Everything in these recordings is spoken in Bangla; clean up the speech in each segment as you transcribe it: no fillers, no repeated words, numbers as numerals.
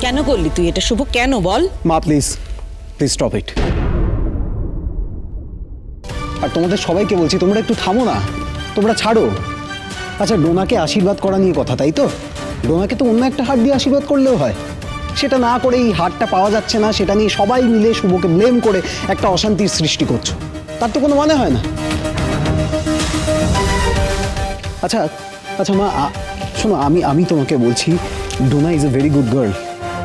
কেন করলি তুই এটা শুভ? কেন বল? মা প্লিজ প্লিজ স্টপ ইট। আর তোমাদের সবাইকে বলছি তোমরা একটু থামো না, তোমরা ছাড়ো। আচ্ছা ডোনাকে আশীর্বাদ করা নিয়ে কথা, তাই তো? ডোনাকে তো অন্য একটা হাত দিয়ে আশীর্বাদ করলেও হয়। সেটা না করে এই হাতটা পাওয়া যাচ্ছে না সেটা নিয়ে সবাই মিলে শুভকে ব্লেম করে একটা অশান্তির সৃষ্টি করছো, তার তো কোনো মানে হয় না। আচ্ছা আচ্ছা মা শোনো, আমি তোমাকে বলছি Donna is a very good girl.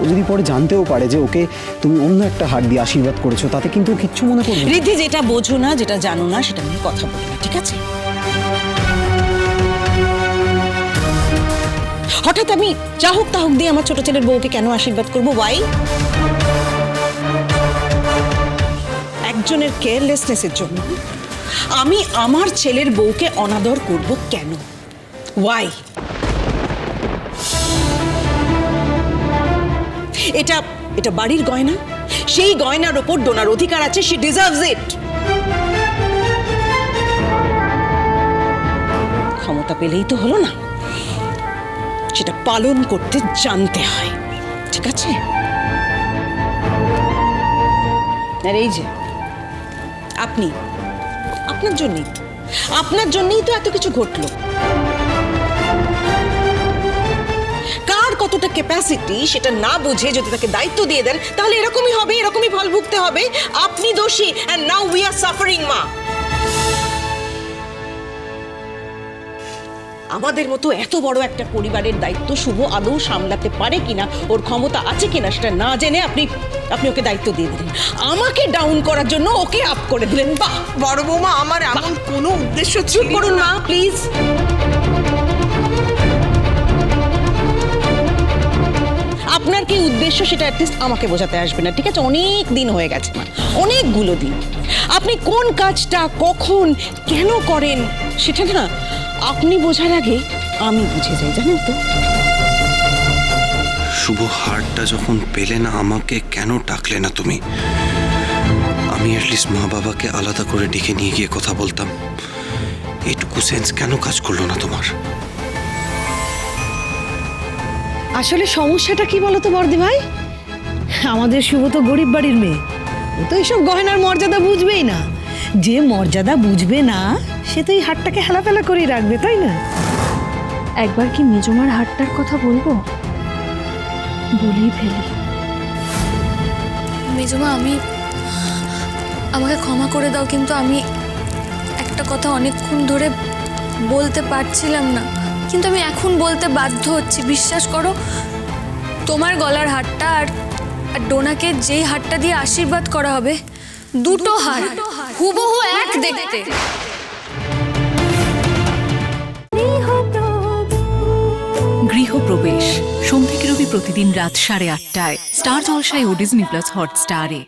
ও যদি পরে জানতেও পারে যে ওকে তুমি অন্য একটা হাত দিয়ে আশীর্বাদ করেছো তাতে কিন্তু কিচ্ছু মনে করবে না। রিদ্ধি, যেটা বোঝো না, যেটা জানো না, সেটা নিয়ে কথা বলো না, ঠিক আছে? হঠাৎ আমি চাহুক তাহুক দিয়ে আমার ছোট ছেলের বউকে কেন আশীর্বাদ করবো? ওয়াই? একজনের কেয়ারলেসনেসের জন্য আমি আমার ছেলের বউকে অনাদর করব কেন? ওয়াই? এটা এটা বাড়ির গয়না, সেই গয়নার ওপর ডোনার অধিকার আছে। শি ডিজার্ভস ইট। ক্ষমতা পেলেই তো হলো না, সেটা পালন করতে জানতে হয়, ঠিক আছে? আর এই যে আপনার জন্যই তো এত কিছু ঘটলো। কার কতটা ক্যাপাসিটি সেটা না বুঝে যদি তাকে দায়িত্ব দিয়ে দেন তাহলে এরকমই হবে, এরকমই ফল ভুগতে হবে। আপনি দোষী, and now we are suffering, মা। আমাদের মতো এত বড় একটা পরিবারের দায়িত্ব শুভ আদৌ সামলাতে পারে কিনা, ওর ক্ষমতা আছে কিনা সেটা না জেনে আপনি ওকে দায়িত্ব দিয়ে দিলেন। আমাকে ডাউন করার জন্য ওকে আপ করে দিলেন। বাহ! বড় বৌমা, আমার এমন কোনো উদ্দেশ্য ছিল চুপ করুন মা, প্লিজ। আপনার কি উদ্দেশ্য সেটা অ্যাটলিস্ট আমাকে বোঝাতে আসবে না, ঠিক আছে? অনেক দিন হয়ে গেছে মা, অনেকগুলো দিন। আপনি কোন কাজটা কখন কেন করেন সেটা না আপনি বোঝার আগে আমি বুঝে যাই, জানেন তো? শুভ হারটা যখন পেলে না আমাকে কেন ডাকলে না তুমি? আমি অ্যাটলিস্ট মা বাবাকে আলাদা করে ডেকে নিয়ে গিয়ে কথা বলতাম। এইটুকু সেন্স কেন কাজ করলো না তোমার? আসলে সমস্যাটা কি বলতো বর্দি ভাই, আমাদের শুভ তো গরিব বাড়ির মেয়ে, ও তো এইসব গয়নার মর্যাদা বুঝবেই না। যে মর্যাদা বুঝবে না সে তো এই হাটটাকে হেলাফেলা করেই রাখবে, তাই না? একবার কি মেজমার হাটটার কথা বলবো? বলেই ফেলি। মেজমা, আমাকে ক্ষমা করে দাও, কিন্তু আমি একটা কথা অনেকক্ষণ ধরে বলতে পারছিলাম না, কিন্তু আমি এখন বলতে বাধ্য হচ্ছি। বিশ্বাস করো, তোমার গলার হারটা আর ডোনাকে যেই হারটা দিয়ে আশীর্বাদ করা হবে, দুটো হার হুবহু এক দেখতে। গৃহপ্রবেশ সোম থেকে রবি প্রতিদিন রাত 8:30টায় স্টার জলসায় ও ডিজনি প্লাস হটস্টারে।